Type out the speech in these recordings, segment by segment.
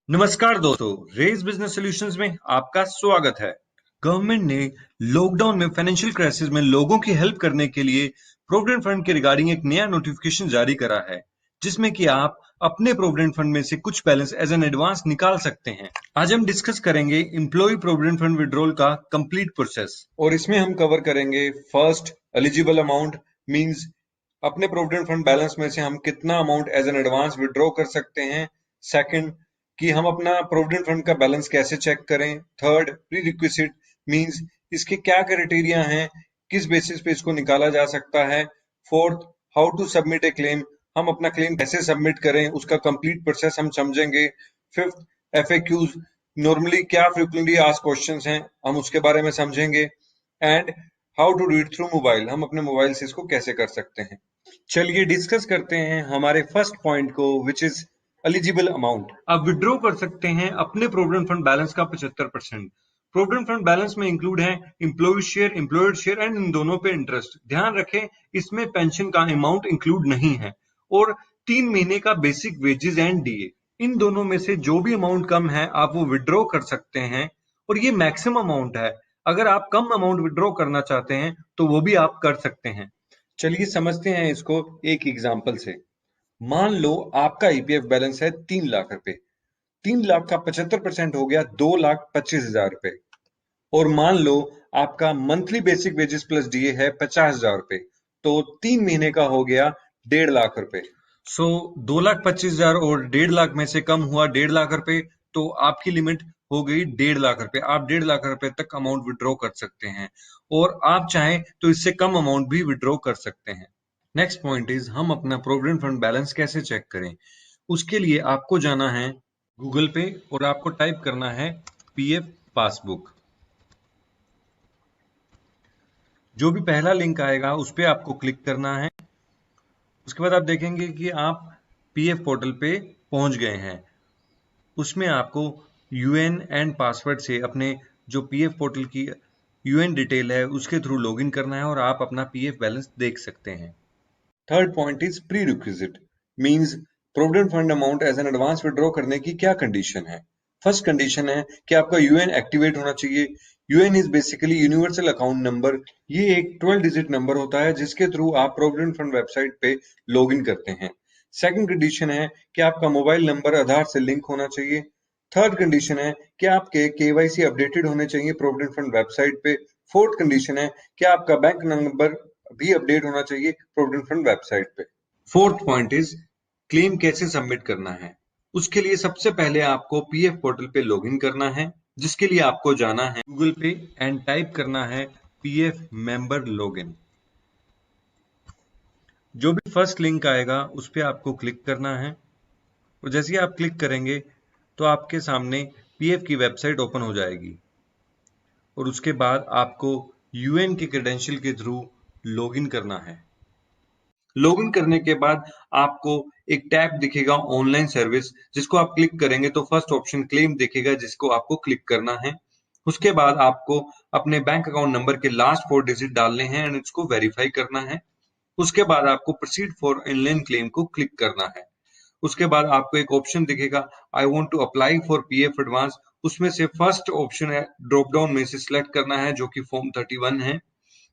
नमस्कार दोस्तों, raise business solutions में आपका स्वागत है। गवर्नमेंट ने लॉकडाउन में फाइनेंशियल क्राइसिस में लोगों की हेल्प करने के लिए प्रोविडेंट फंड के रिगार्डिंग एक नया नोटिफिकेशन जारी करा है, जिसमें कि आप अपने प्रोविडेंट फंड में से कुछ बैलेंस एज एन एडवांस निकाल सकते हैं। आज हम डिस्कस करेंगे एम्प्लॉय प्रोविडेंट फंड विड्रॉल का कंप्लीट प्रोसेस, और इसमें हम कवर करेंगे फर्स्ट एलिजिबल अमाउंट, मींस अपने प्रोविडेंट फंड बैलेंस में से हम कितना amount as an advance withdraw कर सकते हैं। सेकंड, कि हम अपना प्रोविडेंट फंड का बैलेंस कैसे चेक करें। थर्ड, प्री रिक्विजिट मींस इसके क्या क्राइटेरिया हैं, किस बेसिस पे इसको निकाला जा सकता है। Fourth, how to submit a claim, हम अपना क्लेम कैसे सबमिट करें, उसका कंप्लीट प्रोसेस हम समझेंगे। फिफ्थ, एफएक्यूज, नॉर्मली क्या फ्रिक्वेंटली आस्क्ड क्वेश्चंस हैं, हम उसके बारे में समझेंगे। And how to do it through mobile, हम अपने मोबाइल से इसको कैसे कर सकते हैं। चलिए डिस्कस करते हैं हमारे फर्स्ट पॉइंट को, विच इज एलिजिबल अमाउंट। आप विड्रॉ कर सकते हैं अपने प्रोविडेंट फंड बैलेंस का 75%। प्रोविडेंट फंड बैलेंस में इंक्लूड है employ share, employer share and इन दोनों पे इंटरेस्ट। ध्यान रखें, इसमें पेंशन का अमाउंट इंक्लूड नहीं है। और 3 महीने का बेसिक वेजेस एंड डीए, इन दोनों में से जो भी अमाउंट कम है आप वो विड्रॉ कर सकते हैं, और ये मैक्सिमम अमाउंट है। अगर आप कम अमाउंट विड्रॉ करना चाहते हैं तो वो भी आप कर सकते हैं। चलिए समझते हैं इसको एक एग्जांपल से। मान लो आपका ईपीएफ बैलेंस है 3 लाख रुपए। 3 लाख का 75% हो गया 2,25,000 रुपए। और मान लो आपका monthly basic wages plus DA है 50,000 रुपए, तो 3 महीने का हो गया 1.5 लाख रुपए। सो 2,25,000 और 1.5 लाख में से कम हुआ 1.5 लाख रुपए, तो आपकी लिमिट हो गई 1.5 लाख रुपए। आप 1.5 लाख रुपए तक अमाउंट विड्रॉ कर सकते हैं, और आप चाहें तो इससे कम अमाउंट भी विड्रॉ कर सकते हैं। नेक्स्ट पॉइंट इज, हम अपना प्रोविडेंट फंड बैलेंस कैसे चेक करें। उसके लिए आपको जाना है गूगल पे और आपको टाइप करना है पीएफ पासबुक। जो भी पहला लिंक आएगा उस पर आपको क्लिक करना है। उसके बाद आप देखेंगे कि आप पीएफ पोर्टल पे पहुंच गए हैं। उसमें आपको यूएन एंड पासवर्ड से अपने जो पीएफ पोर्टल की यूएन डिटेल है उसके थ्रू लॉगिन करना है, और आप अपना पीएफ बैलेंस देख सकते हैं। Third point is prerequisite, means provident fund amount as an advance withdraw करने की क्या कंडीशन है। फर्स्ट कंडीशन है कि आपका यूएन एक्टिवेट होना चाहिए। UN is basically universal account number. ये एक 12 डिजिट नंबर होता है जिसके थ्रू आप प्रोविडेंट फंड वेबसाइट पे लॉग इन करते हैं। सेकंड कंडीशन है कि आपका मोबाइल नंबर आधार से लिंक होना चाहिए। थर्ड कंडीशन है कि आपके केवाईसी अपडेटेड होने चाहिए प्रोविडेंट फंड वेबसाइट पे। फोर्थ कंडीशन है कि आपका बैंक नंबर भी अपडेट होना चाहिए प्रोविडेंट फंड वेबसाइट पे। फोर्थ पॉइंट इज, क्लेम कैसे सबमिट करना है। उसके लिए सबसे पहले आपको पीएफ पोर्टल पे लॉगिन करना है, जिसके लिए आपको जाना है गूगल पे एंड टाइप करना है पीएफ मेंबर लॉगिन। जो भी फर्स्ट लिंक आएगा उस पर आपको क्लिक करना है, और जैसे ही आप क्लिक करेंगे तो आपके सामने पीएफ की वेबसाइट ओपन हो जाएगी, और उसके बाद आपको यूएन के क्रेडेंशियल के थ्रू लॉगिन करना है। लॉगिन करने के बाद आपको एक टैब दिखेगा ऑनलाइन सर्विस, जिसको आप क्लिक करेंगे तो फर्स्ट ऑप्शन क्लेम दिखेगा, जिसको आपको क्लिक करना है। उसके बाद आपको अपने बैंक अकाउंट नंबर के लास्ट 4 डिजिट डालने हैं एंड इसको वेरीफाई करना है। उसके बाद आपको प्रोसीड फॉर ऑनलाइन क्लेम को क्लिक करना है। उसके बाद आपको एक ऑप्शन दिखेगा, I want to apply for PF advance. उसमें से फर्स्ट ऑप्शन है ड्रॉप डाउन में से सिलेक्ट करना है, जो कि फॉर्म 31 है।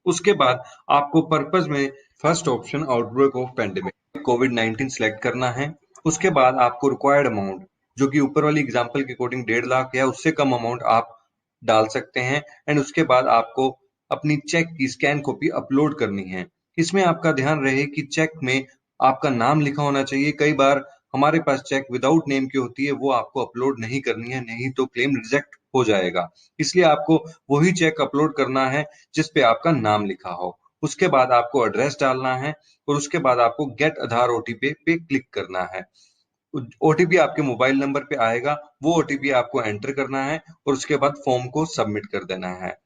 उसके बाद आपको पर्पस में first option outbreak of pandemic covid select करना है। उसके बाद आपको रिक्वायर्ड अमाउंट, जो कि ऊपर वाली एग्जांपल के अकॉर्डिंग 1.5 लाख या उससे कम अमाउंट आप डाल सकते हैं। एंड उसके बाद आपको अपनी चेक की स्कैन कॉपी अपलोड करनी है। इसमें आपका ध्यान रहे कि चेक में आपका नाम लिखा होना चाहिए। कई बार हमारे पास चेक विदाउट नेम की होती है, वो आपको अपलोड नहीं करनी है, नहीं तो क्लेम रिजेक्ट हो जाएगा। इसलिए आपको वही चेक अपलोड करना है जिस पे आपका नाम लिखा हो। उसके बाद आपको एड्रेस डालना है, और उसके बाद आपको गेट आधार ओटीपी पे क्लिक करना है। ओटीपी आपके मोबाइल नंबर पे आएगा, वो ओटीपी आपको एंटर करना है, और उसके बाद फॉर्म को सबमिट कर देना है।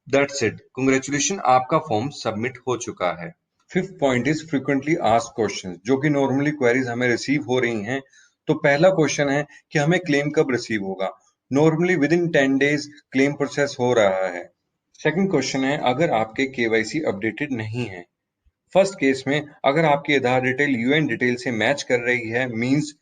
दैट्स इट, कांग्रेचुलेशन, आपका फॉर्म सबमिट हो चुका है। Fifth point is frequently asked questions, जो कि नॉर्मली क्वेरीज हमें रिसीव हो रही हैं। तो पहला क्वेश्चन है कि हमें क्लेम कब रिसीव होगा। Normally with in 10 days claim process हो रहा है। सेकंड क्वेश्चन है, अगर आपके केवाईसी अपडेटेड नहीं है। फर्स्ट केस में अगर आपकी आधार डिटेल यूएन डिटेल से मैच कर रही है, means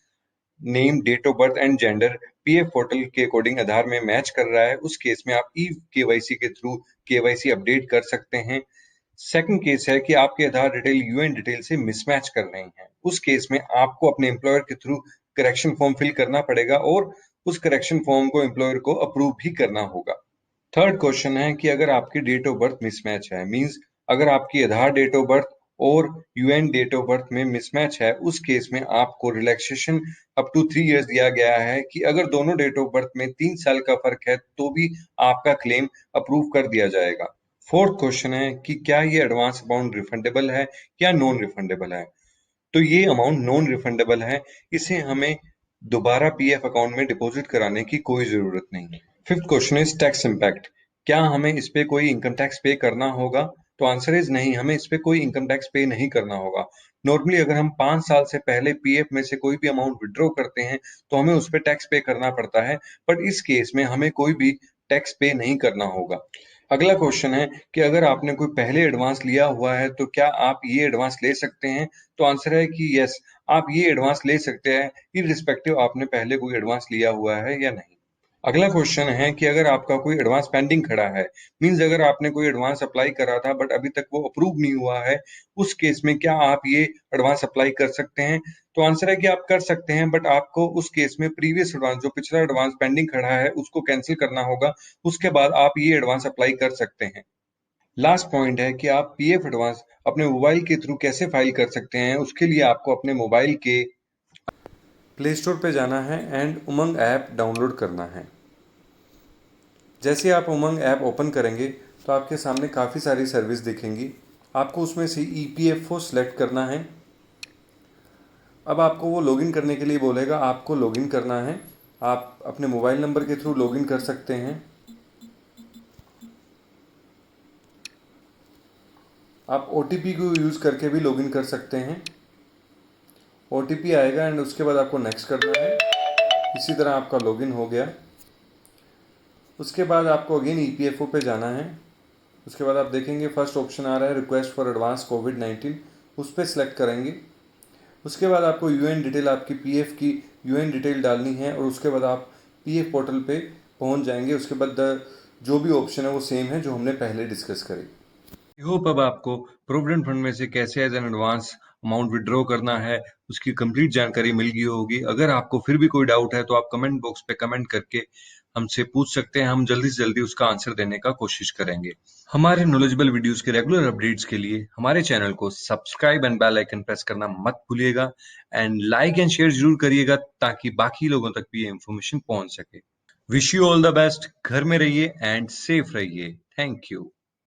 name, date of birth and gender, PF portal के अकॉर्डिंग आधार में मैच कर रहा है, उस केस में आप ई केवाईसी के थ्रू केवाईसी अपडेट कर सकते हैं। सेकंड केस है कि आपके आधार डिटेल यूएन डिटेल से मिसमैच कर रहे हैं, उस केस में आपको अपने एम्प्लॉयर के थ्रू करेक्शन फॉर्म फिल करना पड़ेगा और उस करेक्शन फॉर्म को एम्प्लॉयर को अप्रूव भी करना होगा। थर्ड क्वेश्चन है कि अगर आपकी डेट ऑफ बर्थ मिसमैच है, मींस अगर आपकी आधार डेट ऑफ बर्थ और यूएन डेट ऑफ बर्थ में मिसमैच है, उस केस में आपको रिलैक्सेशन अप टू 3 इयर्स दिया गया है कि अगर दोनों डेट ऑफ बर्थ में 3 साल का फर्क है तो भी आपका क्लेम अप्रूव कर दिया जाएगा। फोर्थ क्वेश्चन है कि क्या ये एडवांस अमाउंट रिफंडेबल है या नॉन रिफंडेबल है। तो ये अमाउंट नॉन रिफंडेबल है, इसे हमें दोबारा पीएफ अकाउंट में डिपॉजिट कराने की कोई जरूरत नहीं है। Fifth question is tax impact. क्या हमें इस पे कोई इनकम टैक्स पे करना होगा? तो आंसर इज नहीं, हमें इस पे कोई इनकम टैक्स पे नहीं करना होगा। नॉर्मली अगर हम 5 साल से पहले पीएफ में से कोई भी अमाउंट विड्रॉ करते हैं तो हमें उस पे टैक्स पे करना पड़ता है, बट इस केस में हमें कोई भी टैक्स पे नहीं करना होगा। अगला क्वेश्चन है कि अगर आपने कोई पहले एडवांस लिया हुआ है तो क्या आप ये एडवांस ले सकते हैं? तो आंसर है कि यस, आप ये एडवांस ले सकते हैं इररिस्पेक्टिव आपने पहले कोई एडवांस लिया हुआ है या नहीं। अगला क्वेश्चन है कि अगर आपका कोई एडवांस पेंडिंग खड़ा है, मींस अगर आपने कोई एडवांस अप्लाई करा था बट अभी तक वो अप्रूव नहीं हुआ है, उस केस में क्या आप ये एडवांस अप्लाई कर सकते हैं? तो आंसर है कि आप कर सकते हैं, बट आपको उस केस में प्रीवियस एडवांस, जो पिछला एडवांस पेंडिंग खड़ा है, उसको कैंसिल करना होगा, उसके बाद आप ये एडवांस अप्लाई कर सकते हैं। लास्ट पॉइंट है कि आप पीएफ एडवांस अपने मोबाइल के थ्रू कैसे फाइल कर सकते हैं। उसके लिए आपको अपने मोबाइल के प्ले स्टोर पे जाना है एंड उमंग ऐप डाउनलोड करना है। जैसे आप उमंग ऐप ओपन करेंगे तो आपके सामने काफ़ी सारी सर्विस दिखेंगी, आपको उसमें से ईपीएफओ सेलेक्ट करना है। अब आपको वो लॉगिन करने के लिए बोलेगा, आपको लॉगिन करना है। आप अपने मोबाइल नंबर के थ्रू लॉगिन कर सकते हैं। आप ओटीपी को यूज़ करके भी लॉगिन कर सकते हैं। ओटीपी आएगा एंड उसके बाद आपको नेक्स्ट करना है। इसी तरह आपका लॉगिन हो गया। उसके बाद आपको अगेन ईपीएफओ पे जाना है। उसके बाद आप देखेंगे फर्स्ट ऑप्शन आ रहा है रिक्वेस्ट फॉर एडवांस कोविड-19, उस पर सिलेक्ट करेंगे। उसके बाद आपको यूएन डिटेल, आपकी पीएफ की यूएन डिटेल डालनी है और उसके बाद आप पीएफ पोर्टल पे पहुंच जाएंगे। उसके बाद जो भी ऑप्शन है वो सेम है जो हमने पहले डिस्कस करी। आई होप अब आपको प्रोविडेंट फंड में से कैसे as an advance amount withdraw करना है उसकी कंप्लीट जानकारी मिल गई होगी। अगर आपको फिर भी कोई डाउट है तो आप कमेंट बॉक्स पे कमेंट करके हमसे पूछ सकते हैं, हम जल्दी से जल्दी उसका आंसर देने का कोशिश करेंगे। हमारे नॉलेजेबल वीडियोस के रेगुलर अपडेट्स के लिए हमारे चैनल को subscribe and bell icon press करना मत भूलिएगा एंड लाइक एंड शेयर जरूर करिएगा ताकि बाकी लोगों तक भी ये इन्फॉर्मेशन पहुंच सके। Wish you all the best. घर में रहिए एंड सेफ रहिए। Thank you.